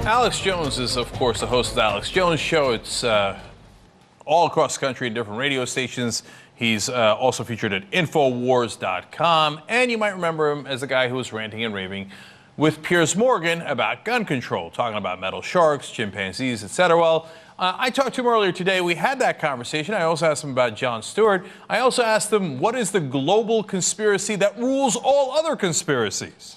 Alex Jones is, of course, the host of the Alex Jones Show. It's all across the country in different radio stations. He's also featured at Infowars.com. And you might remember him as the guy who was ranting and raving with Piers Morgan about gun control, talking about metal sharks, chimpanzees, etc. Well, I talked to him earlier today. We had that conversation. I also asked him about Jon Stewart. I also asked him, what is the global conspiracy that rules all other conspiracies?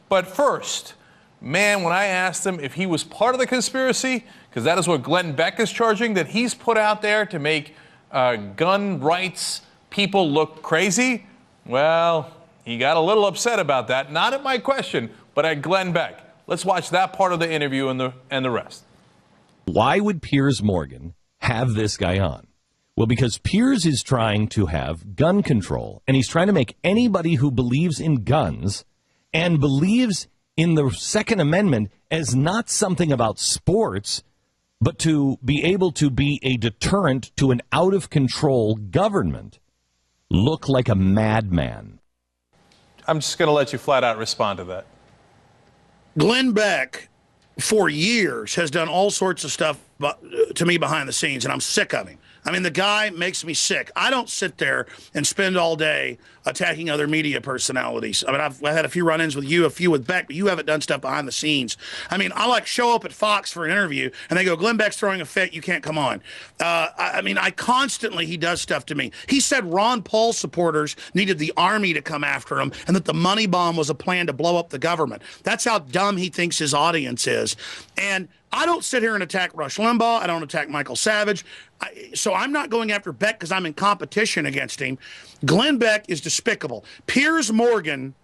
But first, man, when I asked him if he was part of the conspiracy, because that is what Glenn Beck is charging, that he's put out there to make gun rights people look crazy, well, he got a little upset about that. Not at my question, but at Glenn Beck. Let's watch that part of the interview and the rest. Why would Piers Morgan have this guy on? Well, because Piers is trying to have gun control, and he's trying to make anybody who believes in guns and believes in the Second Amendment as not something about sports, but to be able to be a deterrent to an out-of-control government, look like a madman. I'm just going to let you flat out respond to that. Glenn Beck, for years, has done all sorts of stuff to me behind the scenes, and I'm sick of him. I mean, the guy makes me sick. I don't sit there and spend all day attacking other media personalities. I mean, I've had a few run-ins with you, a few with Beck, but you haven't done stuff behind the scenes. I mean, I show up at Fox for an interview, and they go, Glenn Beck's throwing a fit, you can't come on. I mean, he does stuff to me. He said Ron Paul supporters needed the army to come after him, and that the money bomb was a plan to blow up the government. That's how dumb he thinks his audience is. And I don't sit here and attack Rush Limbaugh. I don't attack Michael Savage. So I'm not going after Beck because I'm in competition against him. Glenn Beck is despicable. Piers Morgan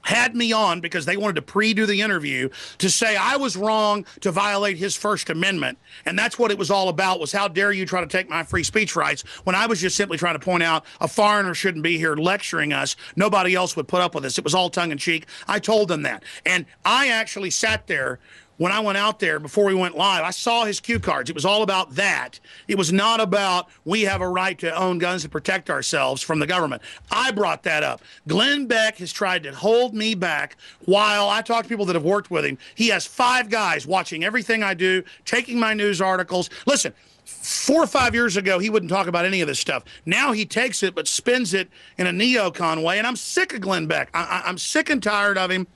had me on because they wanted to pre-do the interview to say I was wrong to violate his First Amendment. And that's what it was all about, was how dare you try to take my free speech rights when I was just simply trying to point out a foreigner shouldn't be here lecturing us. Nobody else would put up with this. It was all tongue-in-cheek. I told them that. And I actually sat there when I went out there before we went live. I saw his cue cards. It was all about that. It was not about we have a right to own guns to protect ourselves from the government. I brought that up. Glenn Beck has tried to hold me back while I talk to people that have worked with him. He has 5 guys watching everything I do, taking my news articles. Listen, 4 or 5 years ago, he wouldn't talk about any of this stuff. Now he takes it but spins it in a neocon way, and I'm sick of Glenn Beck. I'm sick and tired of him.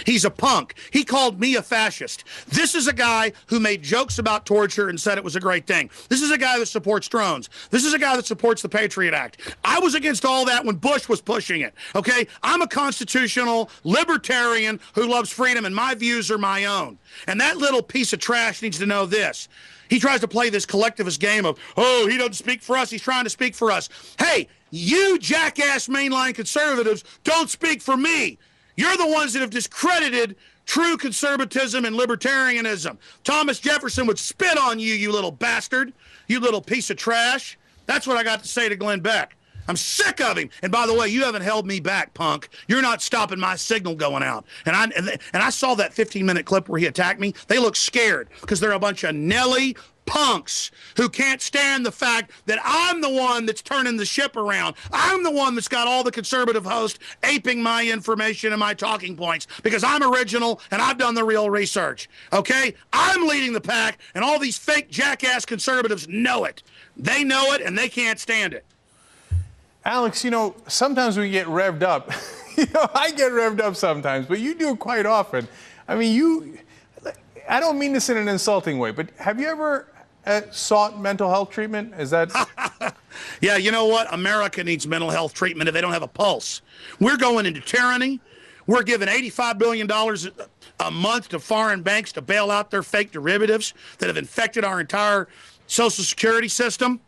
He's a punk. He called me a fascist. This is a guy who made jokes about torture and said it was a great thing. This is a guy that supports drones. This is a guy that supports the Patriot Act. I was against all that when Bush was pushing it, okay? I'm a constitutional libertarian who loves freedom, and my views are my own. And that little piece of trash needs to know this. He tries to play this collectivist game of, oh, he doesn't speak for us, he's trying to speak for us. Hey, you jackass mainline conservatives don't speak for me. You're the ones that have discredited true conservatism and libertarianism. Thomas Jefferson would spit on you, you little bastard, you little piece of trash. That's what I got to say to Glenn Beck. I'm sick of him. And by the way, you haven't held me back, punk. You're not stopping my signal going out. And I saw that 15-minute clip where he attacked me. They look scared because they're a bunch of Nelly punks who can't stand the fact that I'm the one that's turning the ship around. I'm the one that's got all the conservative hosts aping my information and my talking points because I'm original and I've done the real research. Okay? I'm leading the pack, and all these fake jackass conservatives know it. They know it, and they can't stand it. Alex, sometimes we get revved up. I get revved up sometimes, but you do it quite often. I mean, I don't mean this in an insulting way, but have you ever sought mental health treatment? Is that? Yeah, you know what? America needs mental health treatment if they don't have a pulse. We're going into tyranny. We're giving $85 billion a month to foreign banks to bail out their fake derivatives that have infected our entire Social Security system.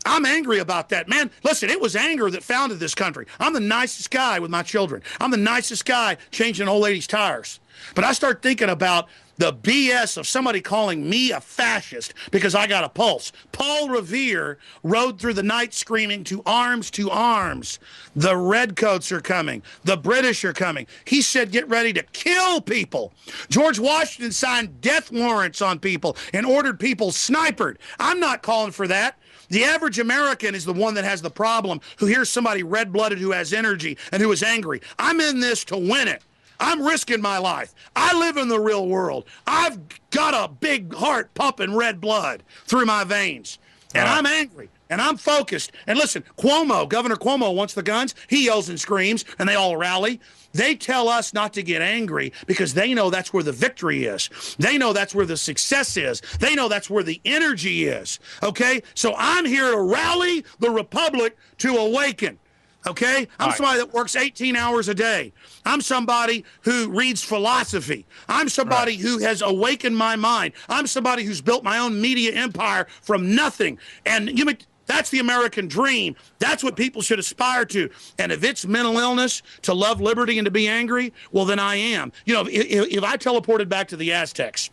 I'm angry about that, man. Listen, it was anger that founded this country. I'm the nicest guy with my children. I'm the nicest guy changing an old lady's tires. But I start thinking about the BS of somebody calling me a fascist because I got a pulse. Paul Revere rode through the night screaming, to arms, to arms. The redcoats are coming. The British are coming. He said, get ready to kill people. George Washington signed death warrants on people and ordered people sniped. I'm not calling for that. The average American is the one that has the problem, who hears somebody red-blooded who has energy and who is angry. I'm in this to win it. I'm risking my life. I live in the real world. I've got a big heart pumping red blood through my veins. And I'm angry. And I'm focused. And listen, Governor Cuomo wants the guns. He yells and screams, and they all rally. They tell us not to get angry because they know that's where the victory is. They know that's where the success is. They know that's where the energy is. Okay? So I'm here to rally the Republic to awaken. Okay? I'm somebody that works 18 hours a day. I'm somebody who reads philosophy. I'm somebody who has awakened my mind. I'm somebody who's built my own media empire from nothing. And that's the American dream. That's what people should aspire to. And if it's mental illness to love liberty and to be angry, well, then I am. If I teleported back to the Aztecs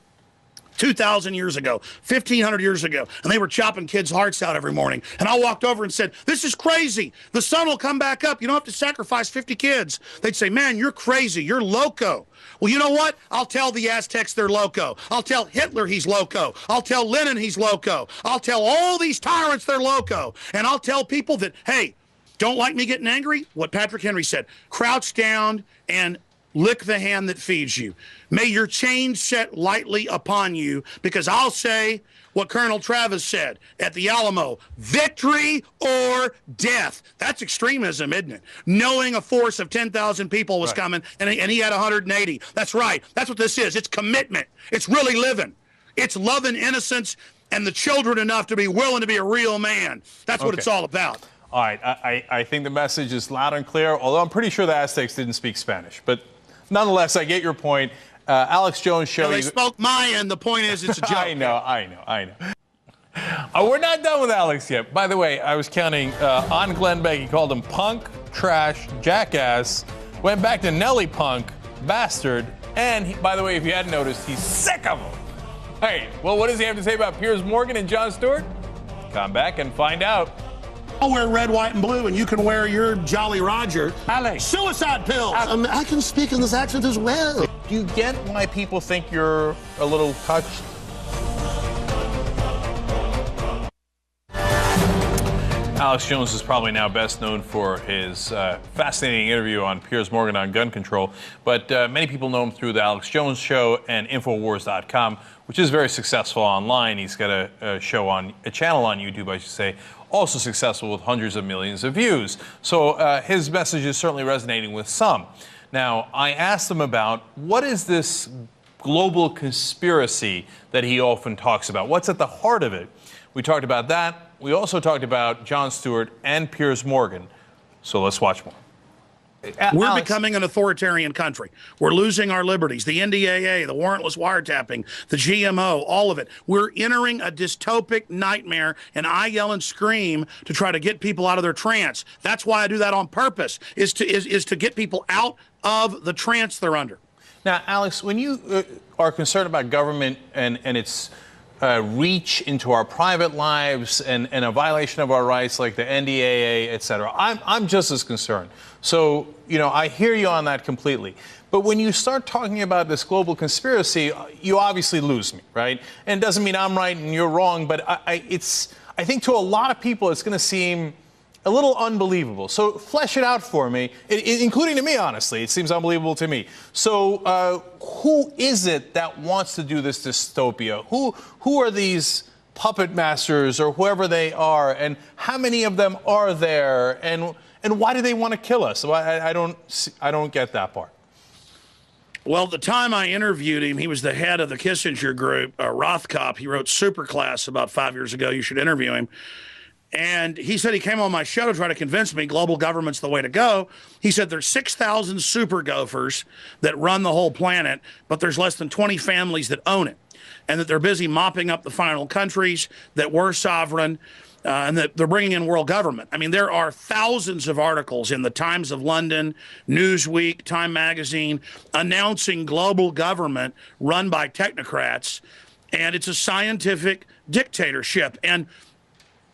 2,000 years ago, 1,500 years ago, and they were chopping kids' hearts out every morning, and I walked over and said, this is crazy. The sun will come back up. You don't have to sacrifice 50 kids. They'd say, man, you're crazy. You're loco. Well, you know what? I'll tell the Aztecs they're loco. I'll tell Hitler he's loco. I'll tell Lenin he's loco. I'll tell all these tyrants they're loco. And I'll tell people that, hey, don't like me getting angry? What Patrick Henry said, crouch down and lick the hand that feeds you. May your chains set lightly upon you, because I'll say what Colonel Travis said at the Alamo, victory or death. That's extremism, isn't it? Knowing a force of 10,000 people was coming, and he had 180. That's right. That's what this is. It's commitment. It's really living. It's loving innocence and the children enough to be willing to be a real man. That's what it's all about. All right. I think the message is loud and clear, although I'm pretty sure the Aztecs didn't speak Spanish. But nonetheless, I get your point. Alex Jones show. Well, they spoke Mayan. The point is, it's a joke. I know. We're not done with Alex yet. By the way, I was counting on Glenn Beck. He called him punk, trash, jackass. Went back to Nelly punk, bastard. And by the way, if you hadn't noticed, he's sick of him. Hey, well, what does he have to say about Piers Morgan and Jon Stewart? Come back and find out. I'll wear red, white, and blue, and you can wear your Jolly Roger. Alex. Suicide pills. I can speak in this accent as well. Do you get why people think you're a little touched? Alex Jones is probably now best known for his fascinating interview on Piers Morgan on gun control, but many people know him through the Alex Jones Show and Infowars.com, which is very successful online. He's got a channel on YouTube, I should say, also successful with hundreds of millions of views. So his message is certainly resonating with some. Now, I asked him about what is this global conspiracy that he often talks about? What's at the heart of it? We talked about that. We also talked about Jon Stewart and Piers Morgan. So let's watch more. We're becoming an authoritarian country. We're losing our liberties. The NDAA, the warrantless wiretapping, the GMO, all of it. We're entering a dystopic nightmare, and I yell and scream to try to get people out of their trance. That's why I do that on purpose, is to get people out of the trance they're under. Now, Alex, when you are concerned about government and its reach into our private lives and a violation of our rights like the NDAA, et cetera, I'm just as concerned. So, I hear you on that completely. But when you start talking about this global conspiracy, you obviously lose me, right? And it doesn't mean I'm right and you're wrong, but I think to a lot of people it's going to seem a little unbelievable. So flesh it out for me, including to me, honestly. It seems unbelievable to me. So who is it that wants to do this dystopia? Who are these puppet masters or whoever they are? And how many of them are there? And why do they want to kill us? I don't get that part. Well, the time I interviewed him, he was the head of the Kissinger group, Rothkopf. He wrote Superclass about 5 years ago. You should interview him. And he said he came on my show to try to convince me global government's the way to go. He said there's 6,000 super gophers that run the whole planet, but there's less than 20 families that own it, and that they're busy mopping up the final countries that were sovereign, and that they're bringing in world government. I mean, there are thousands of articles in the Times of London, Newsweek, Time Magazine, announcing global government run by technocrats, and it's a scientific dictatorship. And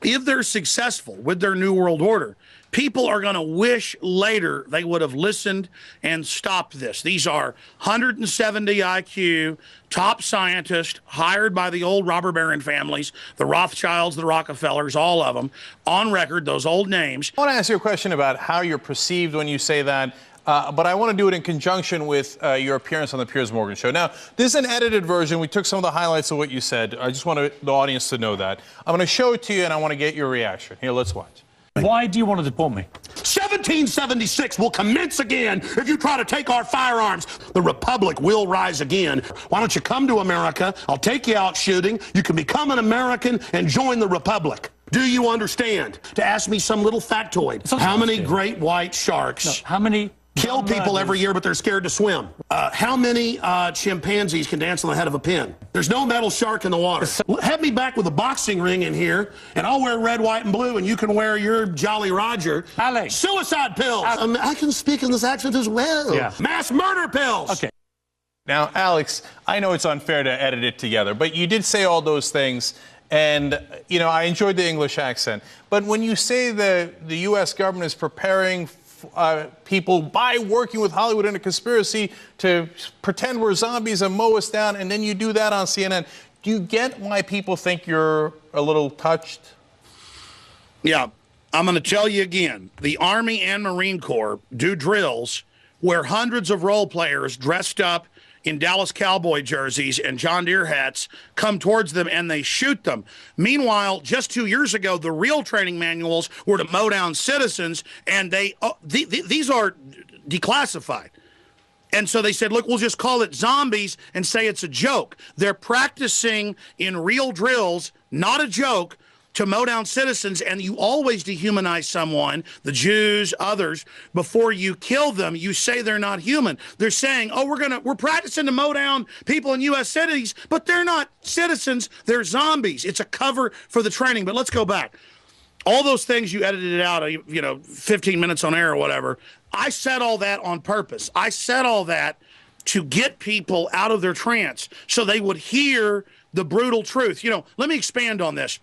if they're successful with their New World Order, people are going to wish later they would have listened and stopped this. These are 170 IQ, top scientists hired by the old robber baron families, the Rothschilds, the Rockefellers, all of them, on record, those old names. I want to ask you a question about how you're perceived when you say that. but I want to do it in conjunction with your appearance on the Piers Morgan Show. Now, this is an edited version. We took some of the highlights of what you said. I just want the audience to know that. I'm going to show it to you, and I want to get your reaction. Here, let's watch. Why do you want to deport me? 1776 will commence again if you try to take our firearms. The Republic will rise again. Why don't you come to America? I'll take you out shooting. You can become an American and join the Republic. Do you understand? To ask me some little factoid. How many great white sharks How many kill people every year, but they're scared to swim? How many chimpanzees can dance on the head of a pin? There's no metal shark in the water. Have me back with a boxing ring in here, and I'll wear red, white, and blue, and you can wear your Jolly Roger. Alex. Suicide pills. I can speak in this accent as well. Yeah. Mass murder pills. Okay. Now, Alex, I know it's unfair to edit it together, but you did say all those things, and, you know, I enjoyed the English accent. But when you say the U.S. government is preparing people by working with Hollywood in a conspiracy to pretend we're zombies and mow us down, and then you do that on CNN, do you get why people think you're a little touched? Yeah, I'm going to tell you again. The Army and Marine Corps do drills where hundreds of role players dressed up in Dallas Cowboy jerseys and John Deere hats come towards them and they shoot them. Meanwhile, just 2 years ago, the real training manuals were to mow down citizens, and these are declassified. And so they said, look, we'll just call it zombies and say it's a joke. They're practicing in real drills, not a joke, to mow down citizens, and you always dehumanize someone, the Jews, others, before you kill them. You say they're not human. They're saying, oh, we're practicing to mow down people in U.S. cities, but they're not citizens. They're zombies. It's a cover for the training. But let's go back. All those things, you edited it out, 15 minutes on air or whatever. I said all that on purpose. I said all that to get people out of their trance so they would hear the brutal truth. Let me expand on this.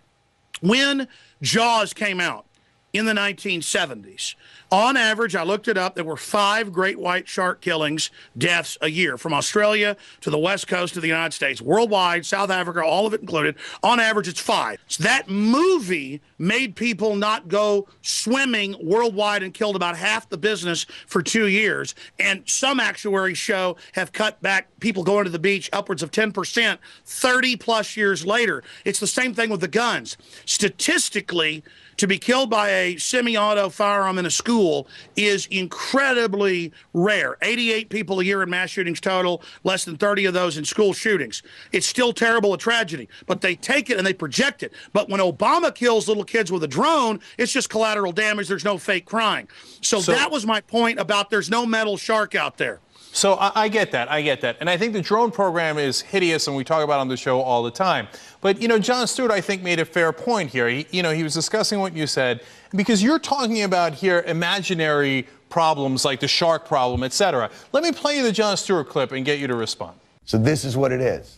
When Jaws came out in the 1970s, on average, I looked it up, there were 5 great white shark killings, deaths a year, from Australia to the west coast of the United States, worldwide, South Africa, all of it included. On average, it's 5. So that movie made people not go swimming worldwide and killed about half the business for 2 years. And some actuaries show have cut back people going to the beach upwards of 10% 30 plus years later. It's the same thing with the guns. Statistically, to be killed by a semi-auto firearm in a school is incredibly rare. 88 people a year in mass shootings total, less than 30 of those in school shootings. It's still terrible, a tragedy, but they take it and they project it. But when Obama kills little kids with a drone, it's just collateral damage. There's no fake crying. So that was my point about there's no metal shark out there. So I get that. I get that. And I think the drone program is hideous, and we talk about it on the show all the time. But, Jon Stewart, I think, made a fair point here. He was discussing what you said, because you're talking about here imaginary problems like the shark problem, et cetera. Let me play you the Jon Stewart clip and get you to respond. So this is what it is.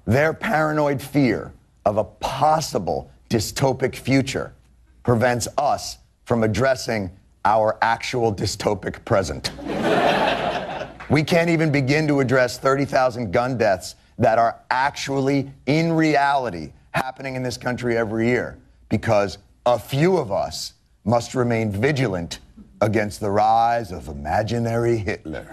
Their paranoid fear of a possible dystopic future prevents us from addressing our actual dystopic present. We can't even begin to address 30,000 gun deaths that are actually, in reality, happening in this country every year, because a few of us must remain vigilant against the rise of imaginary Hitler.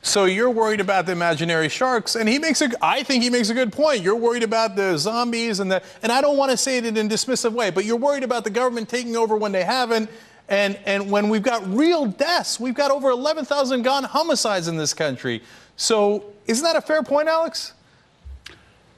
So you're worried about the imaginary sharks, and I think he makes a good point. You're worried about the zombies and I don't want to say it in a dismissive way, but you're worried about the government taking over when they haven't. And when we've got real deaths, we've got over 11,000 gun homicides in this country. So isn't that a fair point, Alex?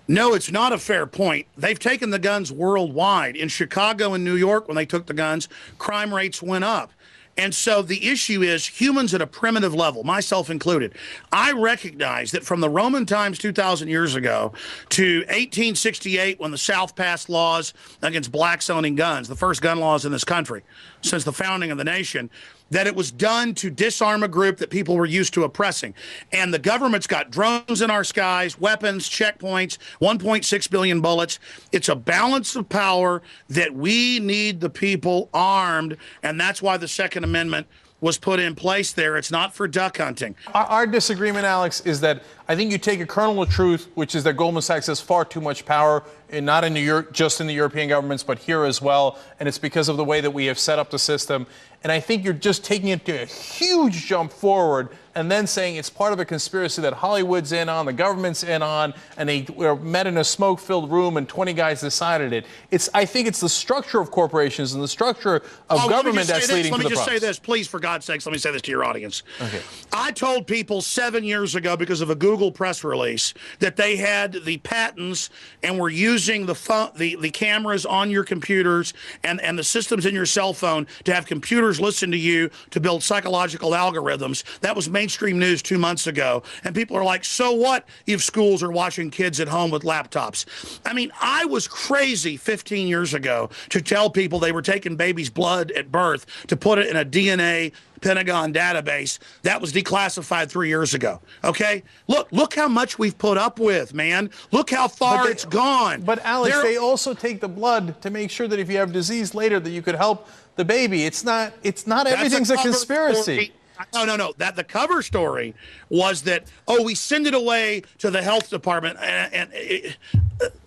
No, it's not a fair point. They've taken the guns worldwide. In Chicago and New York, when they took the guns, crime rates went up. And so the issue is humans at a primitive level, myself included. I recognize that from the Roman times 2,000 years ago to 1868, when the South passed laws against blacks owning guns, the first gun laws in this country since the founding of the nation, that it was done to disarm a group that people were used to oppressing. And the government's got drones in our skies, weapons, checkpoints, 1.6 billion bullets. It's a balance of power that we need the people armed, and that's why the Second Amendment was put in place there. It's not for duck hunting. Our disagreement, Alex, is that I think you take a kernel of truth, which is that Goldman Sachs has far too much power, and not in just in the European governments, but here as well. And it's because of the way that we have set up the system. And I think you're just taking it to a huge jump forward and then saying it's part of a conspiracy that Hollywood's in on, the government's in on, and they were met in a smoke-filled room and 20 guys decided it. I think it's the structure of corporations and the structure of government that's leading to the problems. Let me just say this, please, for God's sakes, let me say this to your audience. Okay. I told people 7 years ago, because of a Google press release, that they had the patents and were using the cameras on your computers and the systems in your cell phone to have computers listen to you to build psychological algorithms. That was mainstream news 2 months ago. And people are like, so what if schools are watching kids at home with laptops? I mean, I was crazy 15 years ago to tell people they were taking babies' blood at birth to put it in a DNA Pentagon database that was declassified 3 years ago. Okay, look how much we've put up with, man. Look how far it's gone. But Alex, they also take the blood to make sure that if you have disease later, that you could help the baby. It's not everything's a conspiracy. No. That the cover story was that, we send it away to the health department, and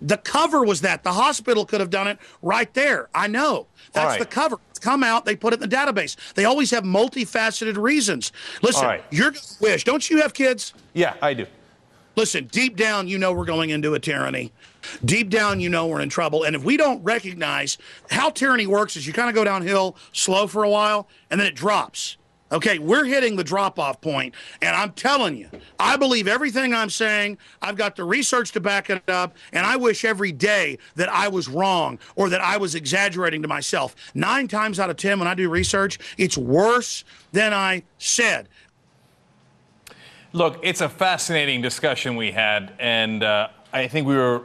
the cover was that the hospital could have done it right there. I know that's the cover. It's come out. They put it in the database. They always have multifaceted reasons. Listen, you're gonna wish. Don't you have kids? Yeah, I do. Listen, deep down, you know we're going into a tyranny. Deep down, you know we're in trouble. And if we don't recognize how tyranny works, is you kind of go downhill slow for a while, and then it drops. Okay, we're hitting the drop-off point, and I'm telling you, I believe everything I'm saying. I've got the research to back it up, and I wish every day that I was wrong or that I was exaggerating to myself. 9 times out of 10 when I do research, it's worse than I said. Look, it's a fascinating discussion we had, and I think we were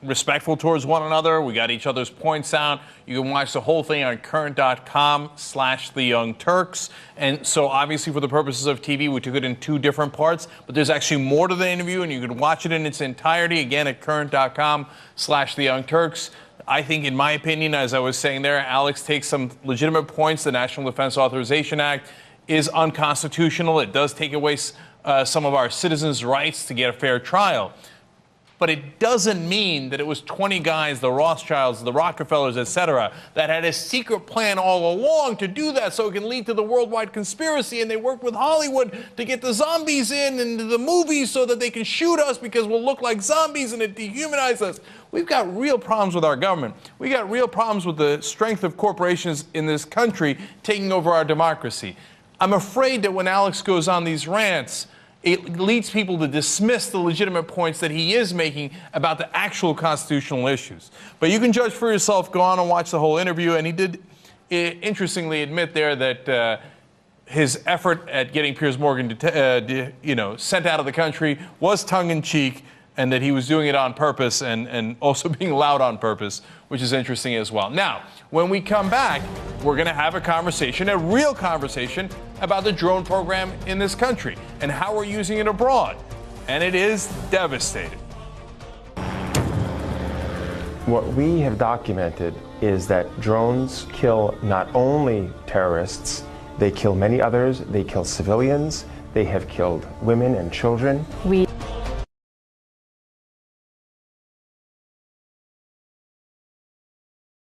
respectful towards one another. We got each other's points out. You can watch the whole thing on current.com/theyoungturks. And so obviously for the purposes of TV, we took it in 2 different parts, but there's actually more to the interview, and you can watch it in its entirety, again, at current.com/theyoungturks. I think, in my opinion, as I was saying there, Alex takes some legitimate points. The National Defense Authorization Act is unconstitutional. It does take away some of our citizens' rights to get a fair trial. But it doesn't mean that it was 20 guys, the Rothschilds, the Rockefellers, etc., that had a secret plan all along to do that so it can lead to the worldwide conspiracy. And they worked with Hollywood to get the zombies into the movies so that they can shoot us because we'll look like zombies and it dehumanizes us. We've got real problems with our government. We got real problems with the strength of corporations in this country taking over our democracy. I'm afraid that when Alex goes on these rants, it leads people to dismiss the legitimate points that he is making about the actual constitutional issues. But you can judge for yourself. Go on and watch the whole interview. And he did interestingly admit there that his effort at getting Piers Morgan sent out of the country was tongue-in-cheek, and that he was doing it on purpose and also being loud on purpose, which is interesting as well. Now, when we come back, we're going to have a conversation, a real conversation, about the drone program in this country and how we're using it abroad. And it is devastating. What we have documented is that drones kill not only terrorists, they kill many others, they kill civilians, they have killed women and children.